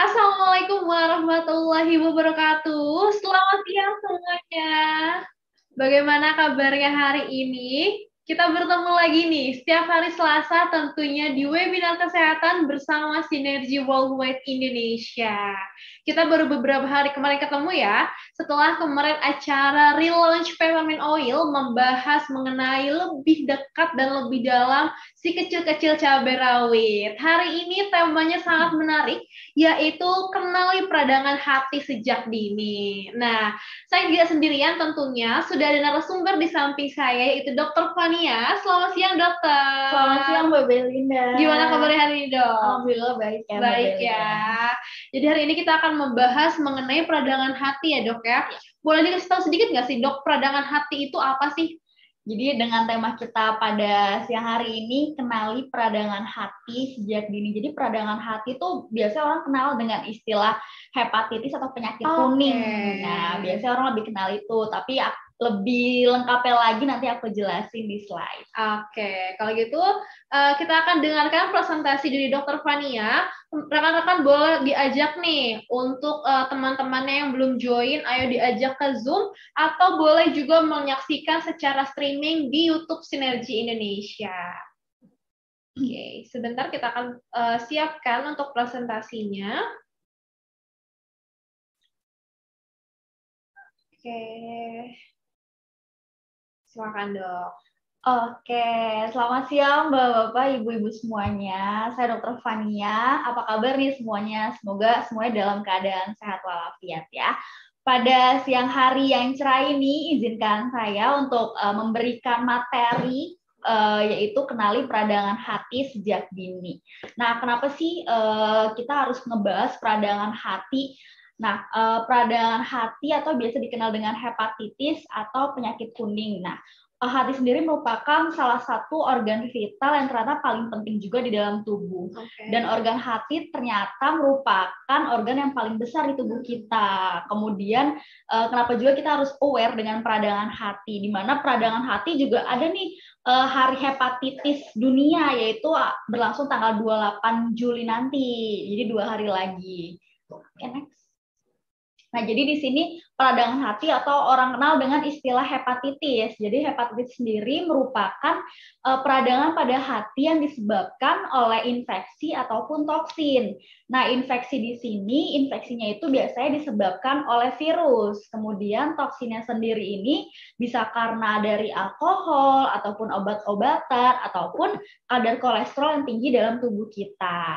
Assalamualaikum warahmatullahi wabarakatuh. Selamat siang semuanya. Bagaimana kabarnya hari ini? Kita bertemu lagi nih setiap hari Selasa tentunya di webinar kesehatan bersama Sinergi Worldwide Indonesia. Kita baru beberapa hari kemarin ketemu ya, setelah kemarin acara relaunch Peppermint Oil membahas mengenai lebih dekat dan lebih dalam si kecil-kecil cabai rawit. Hari ini temanya sangat menarik, yaitu kenali peradangan hati sejak dini. Nah, saya tidak sendirian tentunya, sudah ada narasumber di samping saya, yaitu Dokter Fania. Selamat siang, Dokter. Selamat siang Mbak Belinda. Gimana kabarnya hari ini, Dok? Alhamdulillah baik ya Mbak Baik Belinda. ya. Jadi hari ini kita akan membahas mengenai peradangan hati ya, Dok ya. Boleh dikasih tahu sedikit nggak sih, Dok, peradangan hati itu apa sih? Jadi dengan tema kita pada siang hari ini, kenali peradangan hati sejak dini. Jadi peradangan hati itu biasanya orang kenal dengan istilah hepatitis atau penyakit kuning. Nah, biasanya orang lebih kenal itu. Tapi lebih lengkapnya lagi nanti aku jelasin di slide. Oke, kalau gitu kita akan dengarkan presentasi dari Dokter Fania. Rekan-rekan boleh diajak nih untuk teman-temannya yang belum join, ayo diajak ke Zoom atau boleh juga menyaksikan secara streaming di YouTube Sinergi Indonesia. Oke, sebentar kita akan siapkan untuk presentasinya. Oke, silakan dok. Oke, selamat siang Bapak-Bapak, Ibu-Ibu semuanya. Saya Dr. Fania. Apa kabar nih semuanya? Semoga semuanya dalam keadaan sehat walafiat ya. Pada siang hari yang cerah ini, izinkan saya untuk memberikan materi yaitu kenali peradangan hati sejak dini. Nah, kenapa sih kita harus ngebahas peradangan hati? Nah, peradangan hati atau biasa dikenal dengan hepatitis atau penyakit kuning. Nah, hati sendiri merupakan salah satu organ vital yang ternyata paling penting juga di dalam tubuh. Dan organ hati ternyata merupakan organ yang paling besar di tubuh kita. Kemudian kenapa juga kita harus aware dengan peradangan hati, di mana peradangan hati juga ada nih hari hepatitis dunia, yaitu berlangsung tanggal 28 Juli nanti. Jadi 2 hari lagi. Oke, next. Nah, jadi di sini peradangan hati atau orang kenal dengan istilah hepatitis. Jadi hepatitis sendiri merupakan peradangan pada hati yang disebabkan oleh infeksi ataupun toksin. Nah, infeksi di sini, infeksinya itu biasanya disebabkan oleh virus. Kemudian toksinnya sendiri ini bisa karena dari alkohol ataupun obat-obatan ataupun kadar kolesterol yang tinggi dalam tubuh kita.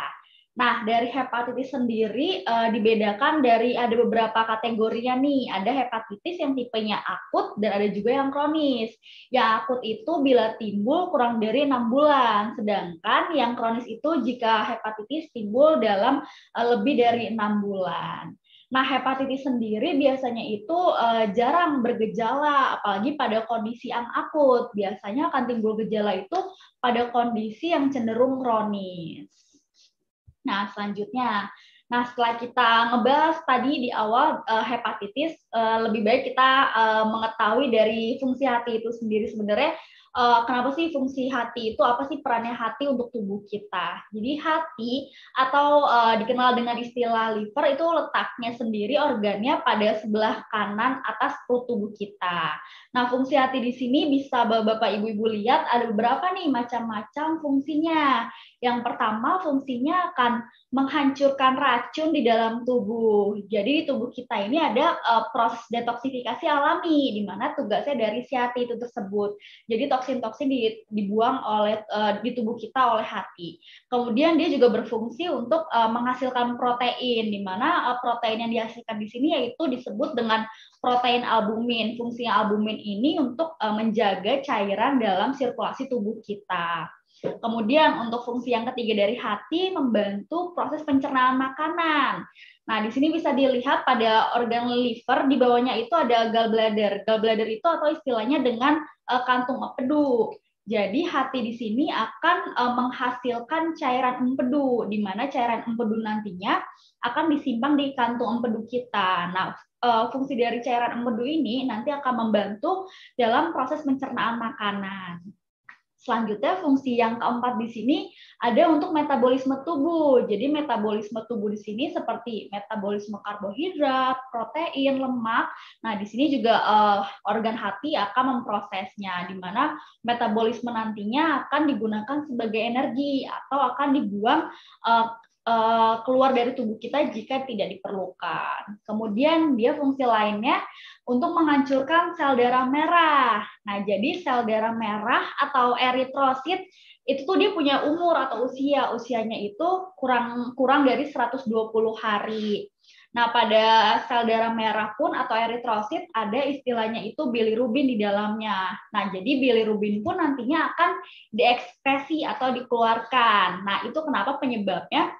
Nah, dari hepatitis sendiri dibedakan dari ada beberapa kategorinya nih. Ada hepatitis yang tipenya akut dan ada juga yang kronis. Yang akut itu bila timbul kurang dari 6 bulan. Sedangkan yang kronis itu jika hepatitis timbul dalam lebih dari 6 bulan. Nah, hepatitis sendiri biasanya itu jarang bergejala, apalagi pada kondisi yang akut. Biasanya akan timbul gejala itu pada kondisi yang cenderung kronis. Nah, selanjutnya, setelah kita ngebahas tadi di awal hepatitis, lebih baik kita mengetahui dari fungsi hati itu sendiri sebenarnya. Kenapa sih fungsi hati itu, apa sih perannya hati untuk tubuh kita? Jadi hati atau dikenal dengan istilah liver itu letaknya sendiri organnya pada sebelah kanan atas perut tubuh kita. Nah, fungsi hati di sini bisa Bapak Ibu-Ibu lihat ada beberapa nih macam-macam fungsinya. Yang pertama fungsinya akan menghancurkan racun di dalam tubuh. Jadi di tubuh kita ini ada proses detoksifikasi alami, di mana tugasnya dari si hati itu tersebut. Jadi toksin-toksin dibuang oleh di tubuh kita oleh hati. Kemudian dia juga berfungsi untuk menghasilkan protein, di mana protein yang dihasilkan di sini yaitu disebut dengan protein albumin. Fungsi albumin ini untuk menjaga cairan dalam sirkulasi tubuh kita. Kemudian untuk fungsi yang ketiga dari hati, membantu proses pencernaan makanan. Nah, di sini bisa dilihat pada organ liver, di bawahnya itu ada gallbladder. Gallbladder itu atau istilahnya dengan kantung empedu. Jadi hati di sini akan menghasilkan cairan empedu, di mana cairan empedu nantinya akan disimpan di kantung empedu kita. Nah, fungsi dari cairan empedu ini nanti akan membantu dalam proses pencernaan makanan. Selanjutnya fungsi yang keempat di sini ada untuk metabolisme tubuh. Jadi metabolisme tubuh di sini seperti metabolisme karbohidrat, protein, lemak. Nah, di sini juga organ hati akan memprosesnya, di mana metabolisme nantinya akan digunakan sebagai energi atau akan dibuang keluar dari tubuh kita jika tidak diperlukan. Kemudian dia fungsi lainnya untuk menghancurkan sel darah merah. Nah, jadi sel darah merah atau eritrosit itu tuh dia punya umur atau usianya itu kurang dari 120 hari. Nah, pada sel darah merah pun atau eritrosit ada istilahnya itu bilirubin di dalamnya. Nah, jadi bilirubin pun nantinya akan diekspresi atau dikeluarkan. Nah, itu kenapa penyebabnya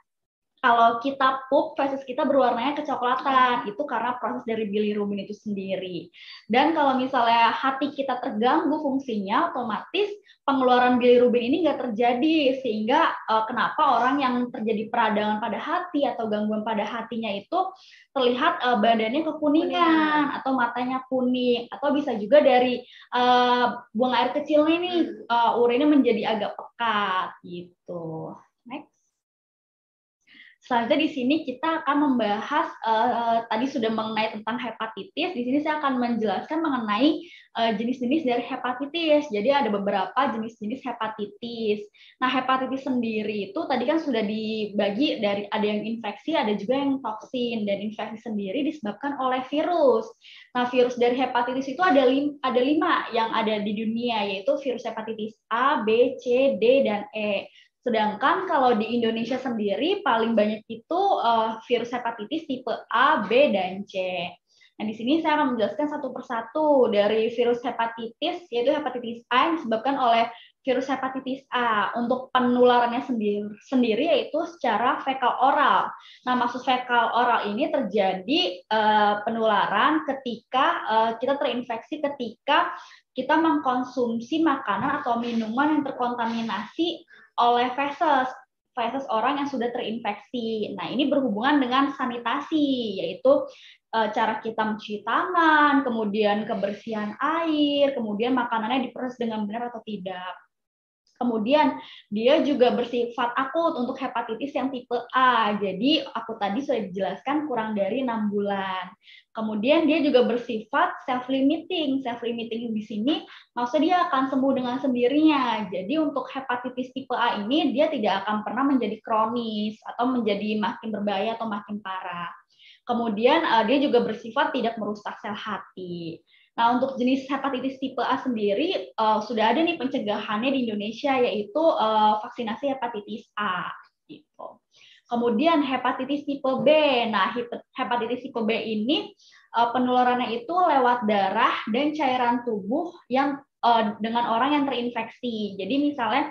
kalau kita pup, feses kita berwarnanya kecoklatan, itu karena proses dari bilirubin itu sendiri. Dan kalau misalnya hati kita terganggu fungsinya, otomatis pengeluaran bilirubin ini nggak terjadi, sehingga kenapa orang yang terjadi peradangan pada hati atau gangguan pada hatinya itu terlihat badannya kekuningan atau matanya kuning, atau bisa juga dari buang air kecilnya ini urinnya menjadi agak pekat gitu. Next. Selanjutnya di sini kita akan membahas tadi sudah mengenai tentang hepatitis. Di sini saya akan menjelaskan mengenai jenis-jenis dari hepatitis. Jadi ada beberapa jenis-jenis hepatitis. Nah, hepatitis sendiri itu tadi kan sudah dibagi dari ada yang infeksi, ada juga yang toksin. Dan infeksi sendiri disebabkan oleh virus. Nah, virus dari hepatitis itu ada 5 yang ada di dunia, yaitu virus hepatitis A, B, C, D, dan E. Sedangkan kalau di Indonesia sendiri paling banyak itu virus hepatitis tipe A, B, dan C. Nah, di sini saya akan menjelaskan satu persatu dari virus hepatitis, yaitu hepatitis A yang disebabkan oleh virus hepatitis A. Untuk penularannya sendiri yaitu secara fekal oral. Nah, maksud fekal oral ini terjadi penularan ketika kita terinfeksi ketika kita mengkonsumsi makanan atau minuman yang terkontaminasi oleh feses orang yang sudah terinfeksi. Nah, ini berhubungan dengan sanitasi, yaitu cara kita mencuci tangan, kemudian kebersihan air, kemudian makanannya diproses dengan benar atau tidak. Kemudian dia juga bersifat akut untuk hepatitis yang tipe A. Jadi aku tadi sudah dijelaskan kurang dari 6 bulan. Kemudian dia juga bersifat self-limiting. Self-limiting di sini maksudnya dia akan sembuh dengan sendirinya. Jadi untuk hepatitis tipe A ini dia tidak akan pernah menjadi kronis atau menjadi makin berbahaya atau makin parah. Kemudian dia juga bersifat tidak merusak sel hati. Nah, untuk jenis hepatitis tipe A sendiri sudah ada nih pencegahannya di Indonesia, yaitu vaksinasi hepatitis A. Gitu. Kemudian hepatitis tipe B. Nah, hepatitis tipe B ini penularannya itu lewat darah dan cairan tubuh yang dengan orang yang terinfeksi. Jadi misalnya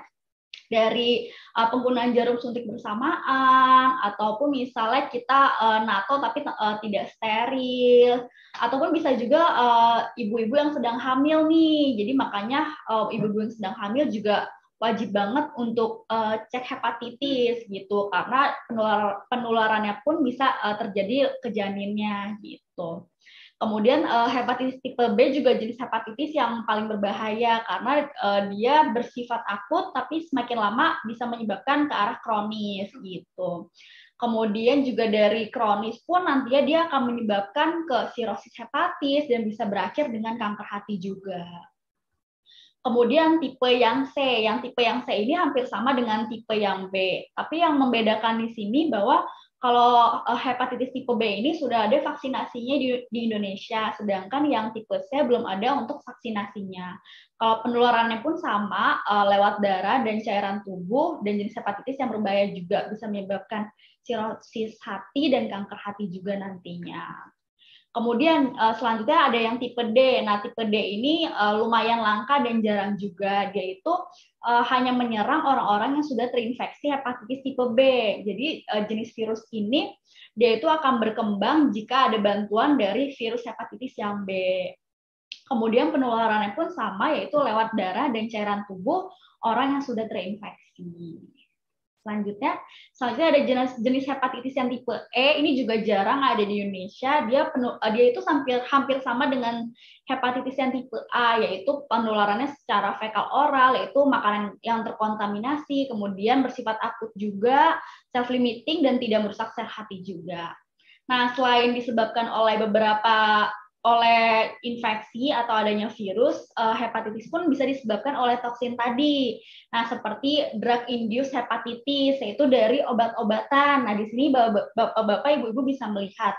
dari penggunaan jarum suntik bersamaan, ataupun misalnya kita NATO tapi tidak steril, ataupun bisa juga ibu-ibu yang sedang hamil nih. Jadi makanya ibu-ibu yang sedang hamil juga wajib banget untuk cek hepatitis gitu, karena penularannya pun bisa terjadi ke janinnya gitu. Kemudian hepatitis tipe B juga jenis hepatitis yang paling berbahaya karena dia bersifat akut tapi semakin lama bisa menyebabkan ke arah kronis gitu. Kemudian juga dari kronis pun nantinya dia akan menyebabkan ke sirosis hepatis dan bisa berakhir dengan kanker hati juga. Kemudian tipe yang C ini hampir sama dengan tipe yang B. Tapi yang membedakan di sini bahwa kalau hepatitis tipe B ini sudah ada vaksinasinya di Indonesia, sedangkan yang tipe C belum ada untuk vaksinasinya. Kalau penularannya pun sama, lewat darah dan cairan tubuh, dan jenis hepatitis yang berbahaya juga bisa menyebabkan sirosis hati dan kanker hati juga nantinya. Kemudian selanjutnya ada yang tipe D. Nah, tipe D ini lumayan langka dan jarang juga. Dia itu hanya menyerang orang-orang yang sudah terinfeksi hepatitis tipe B. Jadi jenis virus ini dia itu akan berkembang jika ada bantuan dari virus hepatitis yang B. Kemudian penularannya pun sama, yaitu lewat darah dan cairan tubuh orang yang sudah terinfeksi. Selanjutnya ada jenis hepatitis yang tipe E, ini juga jarang ada di Indonesia. Dia itu hampir sama dengan hepatitis yang tipe A, yaitu penularannya secara fekal oral, yaitu makanan yang terkontaminasi, kemudian bersifat akut juga, self-limiting, dan tidak merusak sel hati juga. Nah, selain disebabkan oleh infeksi atau adanya virus, hepatitis pun bisa disebabkan oleh toksin tadi. Nah, seperti drug-induced hepatitis, yaitu dari obat-obatan. Nah, di sini Bapak, Ibu-Ibu bisa melihat.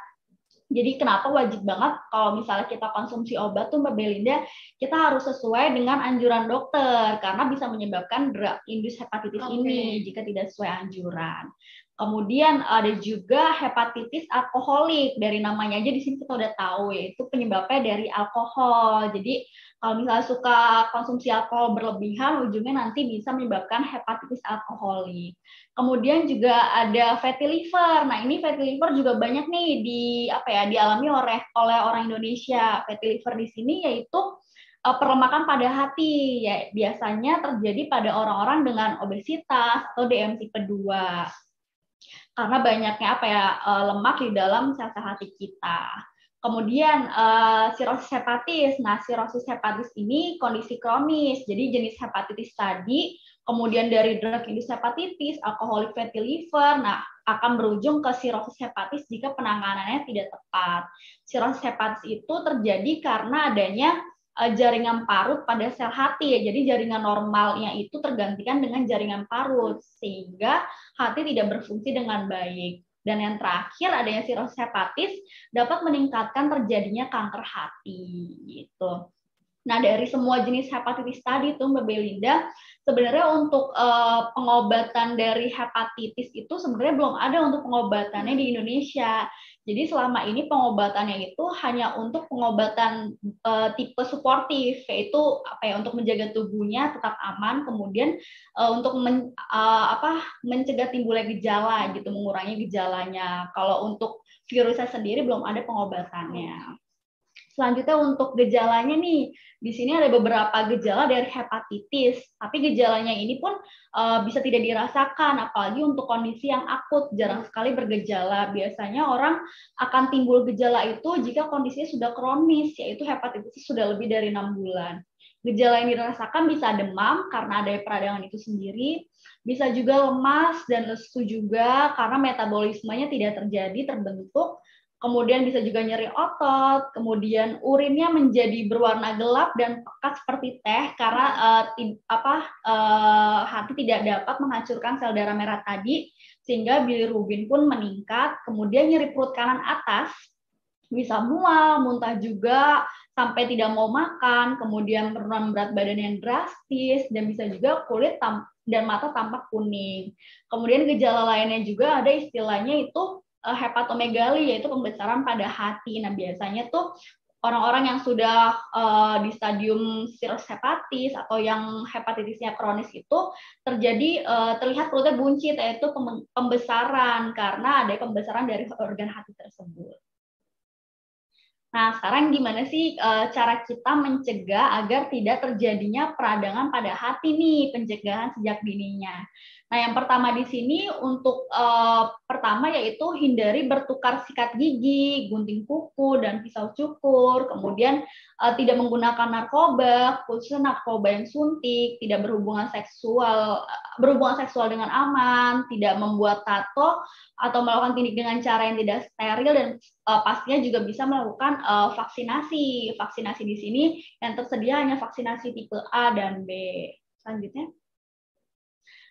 Jadi kenapa wajib banget kalau misalnya kita konsumsi obat tuh Mbak Belinda, kita harus sesuai dengan anjuran dokter, karena bisa menyebabkan drug-induced hepatitis ini jika tidak sesuai anjuran. Kemudian ada juga hepatitis alkoholik, dari namanya aja di sini kita udah tahu, yaitu penyebabnya dari alkohol. Jadi kalau misalnya suka konsumsi alkohol berlebihan, ujungnya nanti bisa menyebabkan hepatitis alkoholik. Kemudian juga ada fatty liver. Nah, ini fatty liver juga banyak nih dialami oleh orang Indonesia. Fatty liver di sini yaitu perlemakan pada hati. Ya, biasanya terjadi pada orang-orang dengan obesitas atau DM tipe 2. Karena banyaknya lemak di dalam sel-sel hati kita. Kemudian sirosis hepatis. Nah, sirosis hepatis ini kondisi kronis. Jadi jenis hepatitis tadi, kemudian dari drug-induced hepatitis, alkoholik fatty liver, nah akan berujung ke sirosis hepatis jika penanganannya tidak tepat. Sirosis hepatis itu terjadi karena adanya jaringan parut pada sel hati ya. Jadi jaringan normalnya itu tergantikan dengan jaringan parut sehingga hati tidak berfungsi dengan baik. Dan yang terakhir adanya sirosis hepatis dapat meningkatkan terjadinya kanker hati gitu. Nah, dari semua jenis hepatitis tadi tuh Mbak Belinda, sebenarnya untuk pengobatan dari hepatitis itu sebenarnya belum ada untuk pengobatannya di Indonesia. Jadi selama ini pengobatannya itu hanya untuk pengobatan tipe suportif, yaitu untuk menjaga tubuhnya tetap aman, kemudian untuk mencegah timbulnya gejala gitu, mengurangi gejalanya. Kalau untuk virusnya sendiri belum ada pengobatannya. Selanjutnya untuk gejalanya nih, di sini ada beberapa gejala dari hepatitis, tapi gejalanya ini pun bisa tidak dirasakan, apalagi untuk kondisi yang akut, jarang sekali bergejala. Biasanya orang akan timbul gejala itu jika kondisinya sudah kronis, yaitu hepatitis sudah lebih dari 6 bulan. Gejala yang dirasakan bisa demam karena ada peradangan itu sendiri, bisa juga lemas dan lesu juga karena metabolismenya tidak terbentuk. Kemudian bisa juga nyeri otot, kemudian urinnya menjadi berwarna gelap dan pekat seperti teh karena hati tidak dapat menghancurkan sel darah merah tadi, sehingga bilirubin pun meningkat. Kemudian nyeri perut kanan atas, bisa mual, muntah juga, sampai tidak mau makan, kemudian penurunan berat badan yang drastis, dan bisa juga kulit dan mata tampak kuning. Kemudian gejala lainnya juga ada istilahnya itu hepatomegali, yaitu pembesaran pada hati. Nah, biasanya tuh orang-orang yang sudah di stadium sirosis hepatis atau yang hepatitisnya kronis itu terlihat perutnya buncit, yaitu pembesaran karena ada pembesaran dari organ hati tersebut. Nah, sekarang gimana sih cara kita mencegah agar tidak terjadinya peradangan pada hati nih, pencegahan sejak dininya. Nah, yang pertama di sini untuk pertama yaitu hindari bertukar sikat gigi, gunting kuku, dan pisau cukur. Kemudian tidak menggunakan narkoba, khususnya narkoba yang suntik, tidak berhubungan seksual dengan aman, tidak membuat tato atau melakukan tindik dengan cara yang tidak steril, dan pastinya juga bisa melakukan vaksinasi. Vaksinasi di sini yang tersedia hanya vaksinasi tipe A dan B. Selanjutnya.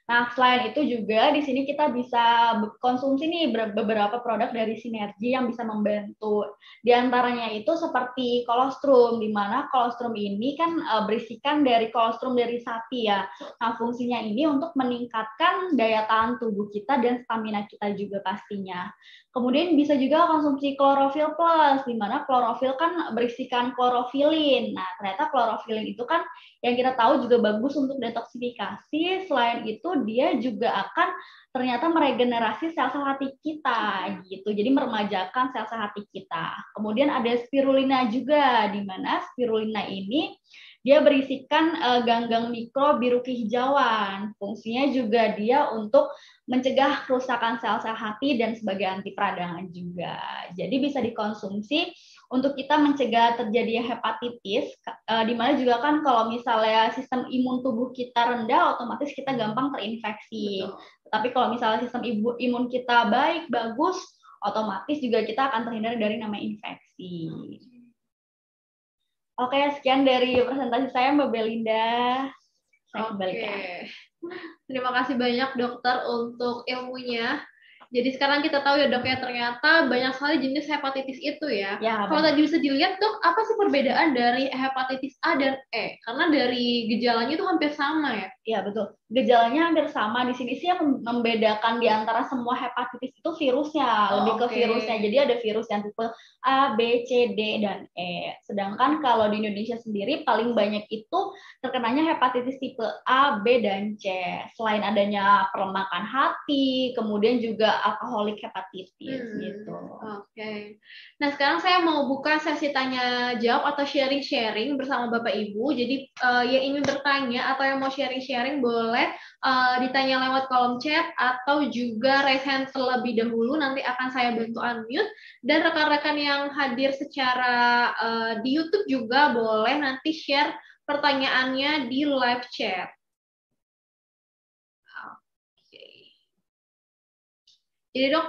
Nah, selain itu juga di sini kita bisa konsumsi nih beberapa produk dari Sinergi yang bisa membantu. Di antaranya itu seperti kolostrum, di mana kolostrum ini kan berisikan dari kolostrum dari sapi ya. Nah, fungsinya ini untuk meningkatkan daya tahan tubuh kita dan stamina kita juga pastinya. Kemudian bisa juga konsumsi klorofil plus, di mana klorofil kan berisikan klorofilin. Nah, ternyata klorofilin itu kan yang kita tahu juga bagus untuk detoksifikasi. Selain itu dia juga akan ternyata meregenerasi sel-sel hati kita gitu. Jadi meremajakan sel-sel hati kita. Kemudian ada spirulina juga, di mana spirulina ini dia berisikan ganggang mikro biru kehijauan. Fungsinya juga dia untuk mencegah kerusakan sel-sel hati dan sebagai anti peradangan juga. Jadi bisa dikonsumsi untuk kita mencegah terjadinya hepatitis, di mana juga kan kalau misalnya sistem imun tubuh kita rendah, otomatis kita gampang terinfeksi. Betul. Tapi kalau misalnya sistem imun kita baik, bagus, otomatis juga kita akan terhindar dari namanya infeksi. Oke, sekian dari presentasi saya, Mbak Belinda. Saya kembalikan. Terima kasih banyak dokter untuk ilmunya. Jadi sekarang kita tahu ya dok ya, ternyata banyak sekali jenis hepatitis itu ya. Kalau tadi bisa dilihat dok, apa sih perbedaan dari hepatitis A dan E? Karena dari gejalanya itu hampir sama ya. Iya betul. Gejalanya hampir sama. Di sini sih yang membedakan di antara semua hepatitis itu virusnya, lebih ke virusnya. Jadi ada virus yang tipe A, B, C, D, dan E. Sedangkan kalau di Indonesia sendiri paling banyak itu terkenanya hepatitis tipe A, B, dan C. Selain adanya perlemakan hati, kemudian juga alkoholik hepatitis gitu. Nah sekarang saya mau buka sesi tanya jawab atau sharing-sharing bersama Bapak Ibu. Jadi yang ingin bertanya atau yang mau sharing-sharing boleh ditanya lewat kolom chat atau juga raise hand terlebih dahulu. Nanti akan saya bantu unmute. Dan rekan-rekan yang hadir secara di YouTube juga boleh nanti share pertanyaannya di live chat. Jadi dok,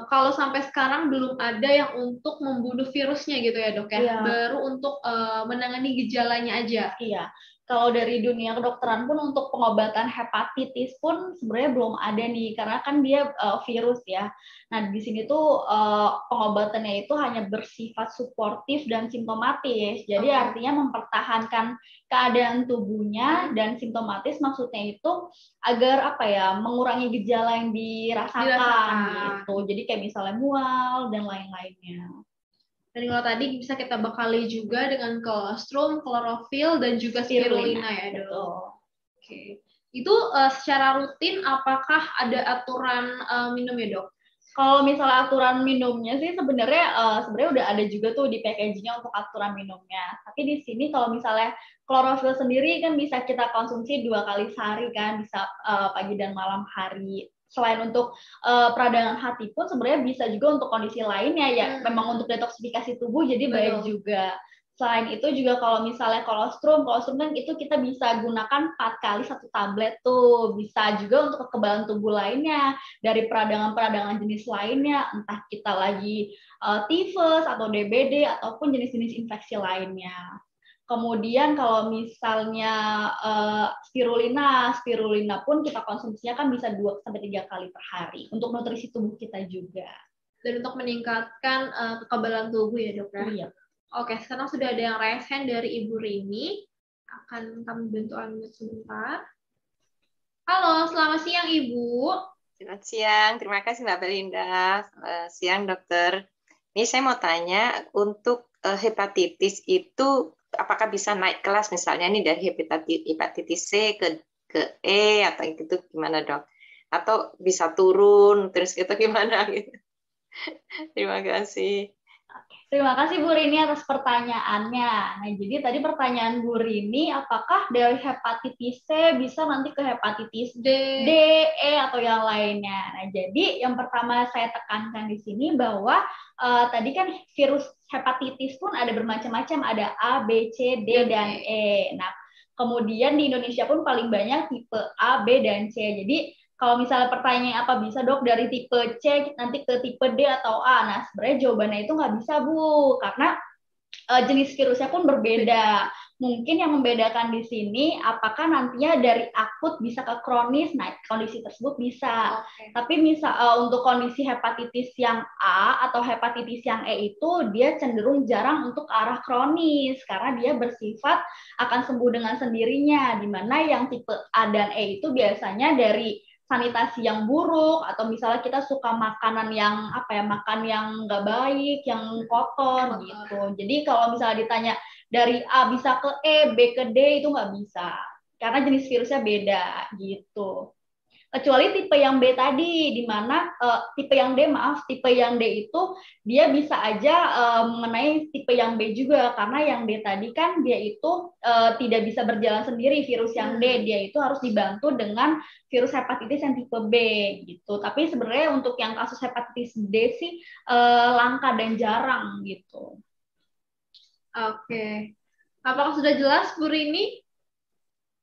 kalau sampai sekarang belum ada yang untuk membunuh virusnya gitu ya dok ya, Iya. Baru untuk menangani gejalanya aja. Iya, kalau dari dunia kedokteran pun untuk pengobatan hepatitis pun sebenarnya belum ada nih, karena kan dia virus ya. Nah di sini tuh pengobatannya itu hanya bersifat suportif dan simptomatis, jadi artinya mempertahankan keadaan tubuhnya dan simptomatis maksudnya itu agar apa ya, mengurangi gejala yang dirasakan gitu. Jadi kayak misalnya mual dan lain-lainnya. Dan kalau tadi bisa kita bekali juga dengan kolostrum, klorofil, dan juga spirulina ya dok. Oke. Itu secara rutin apakah ada aturan minum ya dok? Kalau misalnya aturan minumnya sih sebenarnya udah ada juga tuh di packagingnya untuk aturan minumnya. Tapi di sini kalau misalnya klorofil sendiri kan bisa kita konsumsi 2 kali sehari kan, bisa pagi dan malam hari. Selain untuk peradangan hati pun sebenarnya bisa juga untuk kondisi lainnya ya. Memang untuk detoksifikasi tubuh jadi baik juga. Selain itu juga kalau misalnya kolostrum kan itu kita bisa gunakan 4 kali 1 tablet tuh. Bisa juga untuk kekebalan tubuh lainnya, dari peradangan-peradangan jenis lainnya, entah kita lagi tifus atau DBD ataupun jenis-jenis infeksi lainnya. Kemudian kalau misalnya spirulina pun kita konsumsinya kan bisa 2-3 kali per hari untuk nutrisi tubuh kita juga. Dan untuk meningkatkan kekebalan tubuh ya dok ya? Iya. Oke, sekarang sudah ada yang raise hand dari Ibu Rini. Akan kami bantu unmute sebentar. Halo, selamat siang Ibu. Selamat siang, terima kasih Mbak Belinda. Siang dokter. Ini saya mau tanya, untuk hepatitis itu apakah bisa naik kelas misalnya ini dari hepatitis C ke E atau gitu gimana dok? Atau bisa turun terus gitu gimana gitu? Terima kasih. Terima kasih Bu Rini atas pertanyaannya. Nah, jadi tadi pertanyaan Bu Rini, apakah dari hepatitis C bisa nanti ke hepatitis D, E, atau yang lainnya? Nah, jadi yang pertama saya tekankan di sini bahwa tadi kan virus hepatitis pun ada bermacam-macam, ada A, B, C, D, dan E. Nah, kemudian di Indonesia pun paling banyak tipe A, B, dan C. Jadi kalau misalnya pertanyaan apa bisa dok dari tipe C nanti ke tipe D atau A, nah sebenarnya jawabannya itu nggak bisa Bu, karena jenis virusnya pun berbeda. Mungkin yang membedakan di sini apakah nantinya dari akut bisa ke kronis, nah kondisi tersebut bisa. Tapi misal untuk kondisi hepatitis yang A atau hepatitis yang E itu dia cenderung jarang untuk arah kronis karena dia bersifat akan sembuh dengan sendirinya. Di mana yang tipe A dan E itu biasanya dari sanitasi yang buruk atau misalnya kita suka makanan yang makan yang nggak baik, yang kotor gitu. Jadi kalau misalnya ditanya dari A bisa ke E, B ke D itu nggak bisa karena jenis virusnya beda gitu. Kecuali tipe yang B tadi, di mana tipe yang D, maaf, tipe yang D itu dia bisa aja mengenai tipe yang B juga, karena yang D tadi kan dia itu tidak bisa berjalan sendiri virus yang D, dia itu harus dibantu dengan virus hepatitis yang tipe B gitu. Tapi sebenarnya untuk yang kasus hepatitis D sih langka dan jarang gitu. Oke. Apakah sudah jelas, Bu Rini?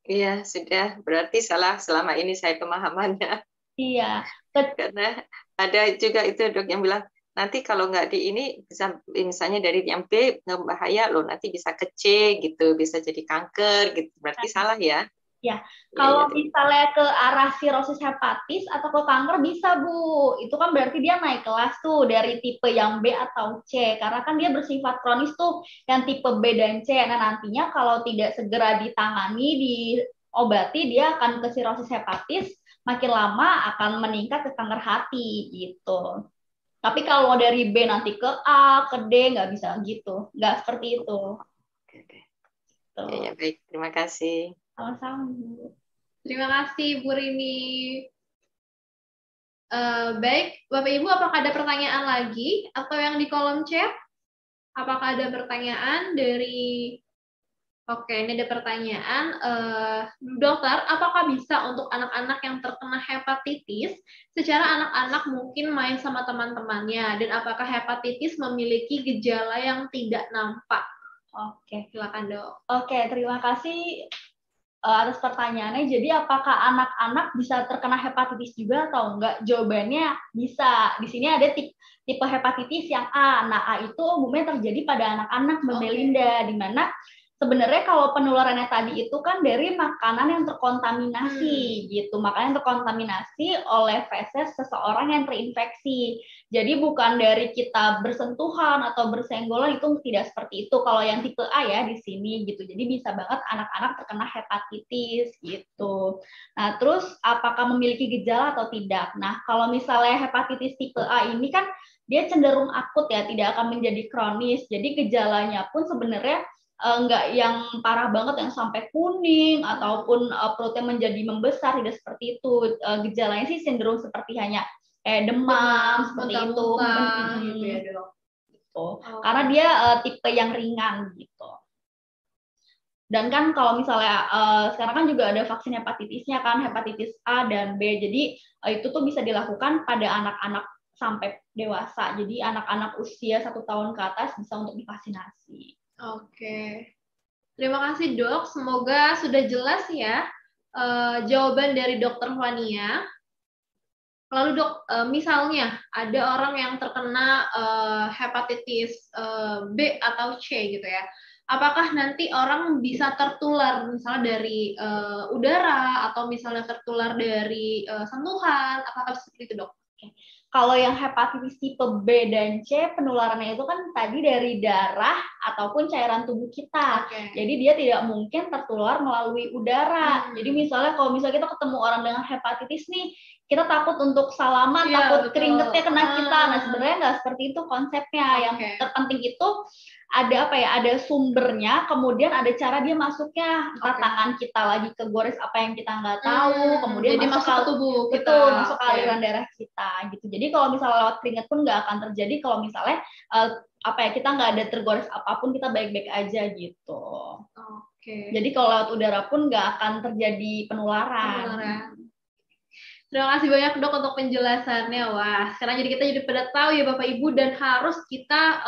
Iya, sudah. Berarti salah selama ini saya pemahamannya. Iya. Karena ada juga itu dok yang bilang, nanti kalau nggak di ini, bisa misalnya dari yang B, nggak bahaya loh, nanti bisa ke C gitu, bisa jadi kanker gitu. Berarti salah ya? Ya, Iya, kalau iya, misalnya ke arah sirosis hepatis atau ke kanker bisa, Bu. Itu kan berarti dia naik kelas tuh dari tipe yang B atau C. Karena kan dia bersifat kronis tuh yang tipe B dan C. Nah, nantinya kalau tidak segera ditangani, diobati, dia akan ke sirosis hepatis, makin lama akan meningkat ke kanker hati gitu. Tapi kalau dari B nanti ke A, ke D, nggak bisa gitu. Nggak seperti itu. Oke, oke. Tuh. Ya, baik. Terima kasih. Sama-sama, Bu. Terima kasih, Bu Rini. Baik, Bapak Ibu, apakah ada pertanyaan lagi atau yang di kolom chat? Apakah ada pertanyaan dari... Oke, ini ada pertanyaan. Dokter, apakah bisa untuk anak-anak yang terkena hepatitis, secara anak-anak mungkin main sama teman-temannya, dan apakah hepatitis memiliki gejala yang tidak nampak? Oke, silakan dok. Oke, terima kasih atas pertanyaannya. Jadi apakah anak-anak bisa terkena hepatitis juga atau enggak? Jawabannya bisa. Di sini ada tipe hepatitis yang A. Nah, A itu umumnya terjadi pada anak-anak, Mbak Melinda, di mana sebenarnya kalau penularannya tadi itu kan dari makanan yang terkontaminasi gitu, makanan yang terkontaminasi oleh feses seseorang yang terinfeksi. Jadi bukan dari kita bersentuhan atau bersenggolan, itu tidak seperti itu. Kalau yang tipe A ya di sini gitu. Jadi bisa banget anak-anak terkena hepatitis gitu. Nah, terus apakah memiliki gejala atau tidak? Nah, kalau misalnya hepatitis tipe A ini kan dia cenderung akut ya, tidak akan menjadi kronis. Jadi gejalanya pun sebenarnya nggak yang parah banget yang sampai kuning ataupun perutnya menjadi membesar, tidak seperti itu. Gejalanya sih cenderung seperti hanya demam seperti itu gitu ya dok. Gitu. Karena dia tipe yang ringan gitu. Dan kan kalau misalnya sekarang kan juga ada vaksin hepatitisnya kan, hepatitis A dan B. Jadi itu tuh bisa dilakukan pada anak-anak sampai dewasa. Jadi anak-anak usia 1 tahun ke atas bisa untuk divaksinasi. Oke, terima kasih dok. Semoga sudah jelas ya jawaban dari dokter Fania. Lalu dok, misalnya ada orang yang terkena hepatitis B atau C gitu ya, apakah nanti orang bisa tertular misalnya dari udara atau misalnya tertular dari sentuhan? Apakah seperti itu dok? Kalau yang hepatitis tipe B dan C, penularannya itu kan tadi dari darah ataupun cairan tubuh kita. Jadi dia tidak mungkin tertular melalui udara. Jadi misalnya kalau misalnya kita ketemu orang dengan hepatitis nih, kita takut untuk salaman, takut keringetnya kena kita. Nah, sebenarnya nggak seperti itu konsepnya. Yang terpenting itu ada apa ya, ada sumbernya, kemudian ada cara dia masuknya, entah tangan kita lagi kegores apa yang kita nggak tahu, kemudian jadi masuk ke tubuh kita, betul, masuk ke aliran darah kita gitu. Jadi kalau misalnya lewat keringat pun nggak akan terjadi kalau misalnya apa ya, kita nggak ada tergores apapun, kita baik-baik aja gitu. Jadi kalau lewat udara pun nggak akan terjadi penularan. Terima kasih banyak dok untuk penjelasannya. Wah, sekarang jadi kita jadi pada tahu ya Bapak Ibu, dan harus kita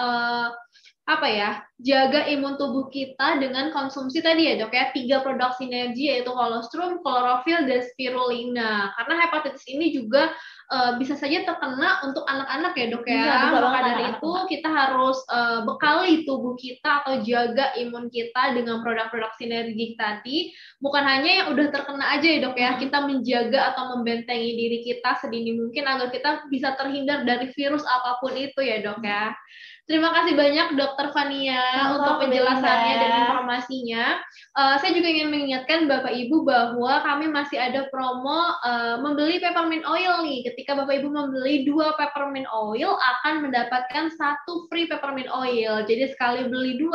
jaga imun tubuh kita dengan konsumsi tadi ya dok ya, 3 produk sinergi yaitu kolostrum, klorofil, dan spirulina. Karena hepatitis ini juga bisa saja terkena untuk anak-anak ya dok ya. Maka dari itu kita harus bekali tubuh kita atau jaga imun kita dengan produk-produk sinergi tadi. Bukan hanya yang udah terkena aja ya dok ya, kita menjaga atau membentengi diri kita sedini mungkin agar kita bisa terhindar dari virus apapun itu ya dok ya. Terima kasih banyak Dokter Fania untuk Sama-sama, penjelasannya dan Belinda. informasinya. Saya juga ingin mengingatkan Bapak Ibu bahwa kami masih ada promo membeli peppermint oil nih. Ketika Bapak Ibu membeli 2 peppermint oil akan mendapatkan 1 free peppermint oil. Jadi sekali beli 2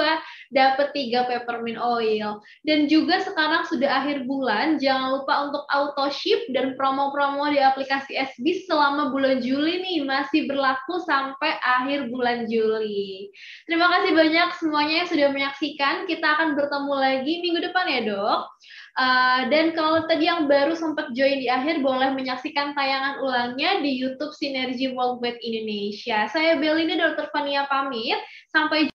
dapat 3 peppermint oil. Dan juga sekarang sudah akhir bulan, jangan lupa untuk auto ship dan promo-promo di aplikasi SBIS selama bulan Juli nih masih berlaku sampai akhir bulan Juli. Terima kasih banyak semuanya yang sudah menyaksikan. Kita akan bertemu lagi minggu depan ya, Dok. Dan kalau tadi yang baru sempat join di akhir, boleh menyaksikan tayangan ulangnya di YouTube Sinergi Worldwide Indonesia. Saya Belinda, Dr. Fania pamit. Sampai